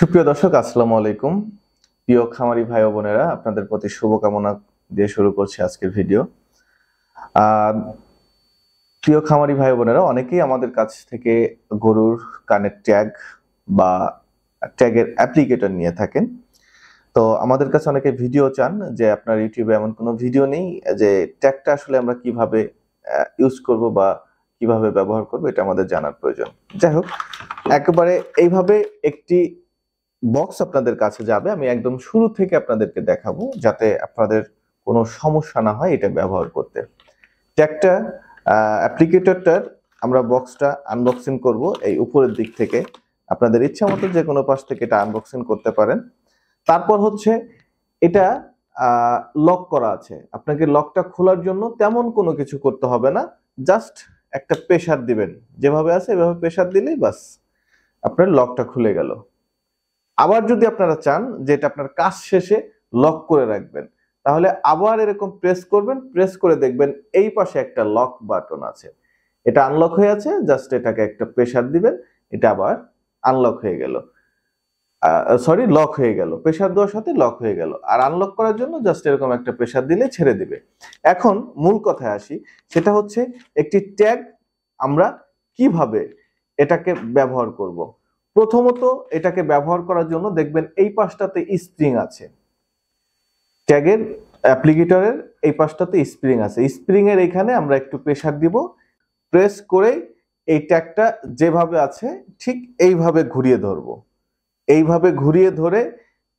সুপ্রিয় দর্শক, আসসালামু আলাইকুম। প্রিয় খামারি ভাই ও বোনেরা, আপনাদের প্রতি শুভকামনা দিয়ে শুরু করছি আজকের ভিডিও। প্রিয় খামারি ভাই ও বোনেরা, অনেকেই আমাদের কাছ থেকে গরুর কানের ট্যাগ বা ট্যাগের অ্যাপ্লিকেটর নিয়ে থাকেন। তো আমাদের কাছে অনেকে ভিডিও চান যে আপনার ইউটিউবে এমন কোনো ভিডিও নেই যে ট্যাগটা আসলে আমরা কিভাবে ইউজ করব বা কিভাবে ব্যবহার করব, এটা আমাদের জানার প্রয়োজন। যাই হোক, একেবারে এইভাবে একটি বক্স আপনাদের কাছে যাবে। আমি একদম শুরু থেকে আপনাদেরকে দেখাবো যাতে আপনাদের কোনো সমস্যা না হয় এটা ব্যবহার করতে। ট্যাগটা অ্যাপ্লিকেটরটার আমরা বক্সটা আনবক্সিং করব এই উপরের দিক থেকে। আপনাদের ইচ্ছা মতো যে কোনো পাশ থেকে এটা আনবক্সিং করতে পারেন। তারপর হচ্ছে এটা লক করা আছে। আপনাকে লকটা খোলার জন্য তেমন কোনো কিছু করতে হবে না, জাস্ট একটা প্রেসার দিবেন, যেভাবে আছে এভাবে প্রেসার দিলেই বাস আপনার লকটা খুলে গেল। আবার যদি আপনারা চান যে এটা আপনার কাজ শেষে লক করে রাখবেন, তাহলে আবার এরকম প্রেস করবেন, প্রেস করে দেখবেন এই পাশে একটা লক বাটন আছে, এটা আনলক হয়ে আছে, জাস্ট এটাকে একটা প্রেসার দিবেন, এটা আবার আনলক হয়ে গেল, লক হয়ে গেল। প্রেসার দেওয়ার সাথে লক হয়ে গেল। আর আনলক করার জন্য জাস্ট এরকম একটা প্রেসার দিলে ছেড়ে দিবে। এখন মূল কথায় আসি, সেটা হচ্ছে একটি ট্যাগ আমরা কিভাবে এটাকে ব্যবহার করব। প্রথমত এটাকে ব্যবহার করার জন্য দেখবেন এই পাশটাতে স্প্রিং আছে, ট্যাগের অ্যাপ্লিকেটরের এই পাশটাতে স্প্রিং আছে। স্প্রিং এর এখানে আমরা একটু প্রেসার দিব, প্রেস করে এই ট্যাগটা যেভাবে আছে ঠিক এইভাবে ঘুরিয়ে ধরবো। এইভাবে ঘুরিয়ে ধরে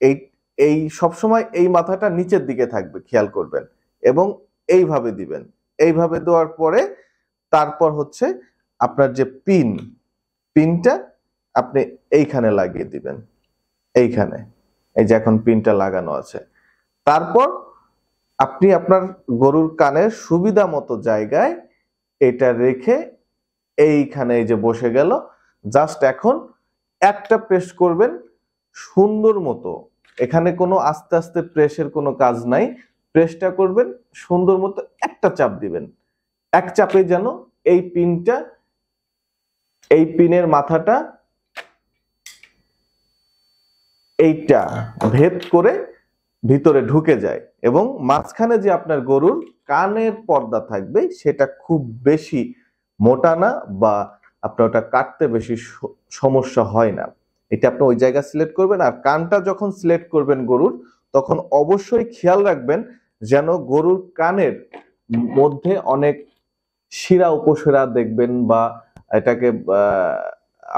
এই এই সবসময় এই মাথাটা নিচের দিকে থাকবে, খেয়াল করবেন, এবং এইভাবে দিবেন। এইভাবে দেওয়ার পরে তারপর হচ্ছে আপনার যে পিনটা আপনি এইখানে লাগিয়ে দিবেন, এইখানে, এই যে এখন পিনটা লাগানো আছে। তারপর আপনি আপনার গরুর কানের সুবিধা মতো জায়গায় এটা রেখে এইখানে এই যে বসে গেল, জাস্ট এখন একটা প্রেস করবেন সুন্দর মতো। এখানে কোনো আস্তে আস্তে প্রেসের কোনো কাজ নাই, প্রেসটা করবেন সুন্দর মতো, একটা চাপ দিবেন। এক চাপে যেন এই পিনের মাথাটা এইটা ভেদ করে ভিতরে ঢুকে যায়, এবং মাঝখানে যে আপনার গরুর কানের পর্দা থাকবে সেটা খুব বেশি মোটা না, বা আপনার ওটা কাটতে বেশি সমস্যা হয় না। এটা আপনি ওই জায়গা সিলেক্ট করবেন। আর কানটা যখন সিলেক্ট করবেন গরুর, তখন অবশ্যই খেয়াল রাখবেন যেন গরুর কানের মধ্যে অনেক শিরা উপশিরা দেখবেন, বা এটাকে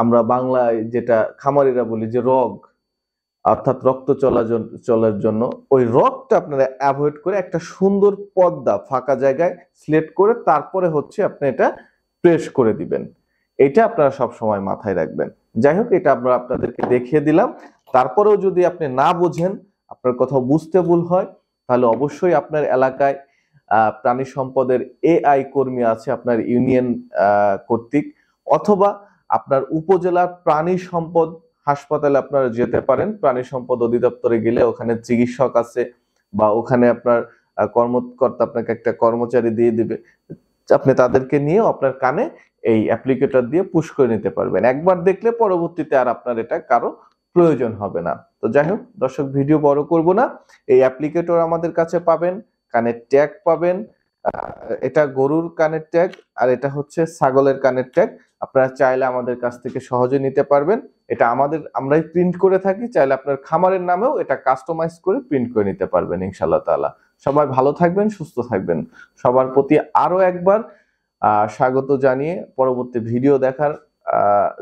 আমরা বাংলায় যেটা খামারিরা বলি যে রগ, অর্থাৎ রক্ত চলার জন্য ওই রগটা আপনারা অ্যাভয়েড করে একটা সুন্দর পর্দা ফাঁকা জায়গায় সিলেক্ট করে তারপরে হচ্ছে আপনি এটা প্রেস করে দিবেন। এটা আপনারা সব সময় মাথায় রাখবেন। যাই হোক, এটা আমরা আপনাদেরকে দেখিয়ে দিলাম। তারপরেও যদি আপনি না বোঝেন, আপনার কোথাও বুঝতে ভুল হয়, তাহলে অবশ্যই আপনার এলাকায় প্রাণী সম্পদের এআই কর্মী আছে আপনার ইউনিয়ন কর্তৃক, অথবা আপনার উপজেলার প্রাণী সম্পদ হাসপাতালে আপনারা যেতে পারেন। প্রাণী সম্পদ অধিদপ্তরে গেলে ওখানে চিকিৎসক আছে, বা ওখানে আপনার কর্মকর্তা আপনাকে একটা কর্মচারী দিয়ে দিবে, আপনি তাদেরকে নিয়ে আপনার কানে এই অ্যাপ্লিকেটর দিয়ে পুশ করে নিতে পারবেন। একবার দেখলে পরবর্তীতে আর আপনার এটা কারো প্রয়োজন হবে না। তো যাই হোক দর্শক, ভিডিও বড় করব না। এই অ্যাপ্লিকেটর আমাদের কাছে পাবেন, কানের ট্যাগ পাবেন। এটা গরুর কানের ট্যাগ, আর এটা হচ্ছে ছাগলের কানের ট্যাগ। আপনারা চাইলে আমাদের কাছ থেকে সহজে নিতে পারবেন। এটা আমরাই প্রিন্ট করে থাকি, চাইলে আপনার খামারের নামেও এটা কাস্টমাইজ করে প্রিন্ট করে নিতে পারবেন ইনশাআল্লাহ তাআলা। সবাই ভালো থাকবেন, সুস্থ থাকবেন। সবার প্রতি আরো একবার স্বাগত জানিয়ে পরবর্তী ভিডিও দেখার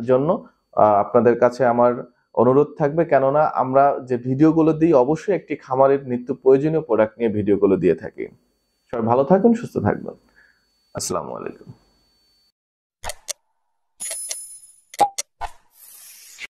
জন্য আপনাদের কাছে আমার অনুরোধ থাকবে, কেননা আমরা যে ভিডিওগুলো দিই অবশ্যই একটি খামারের নিত্য প্রয়োজনীয় প্রোডাক্ট নিয়ে ভিডিওগুলো দিয়ে থাকি। সবাই ভালো থাকবেন, সুস্থ থাকবেন। আসসালামু আলাইকুম।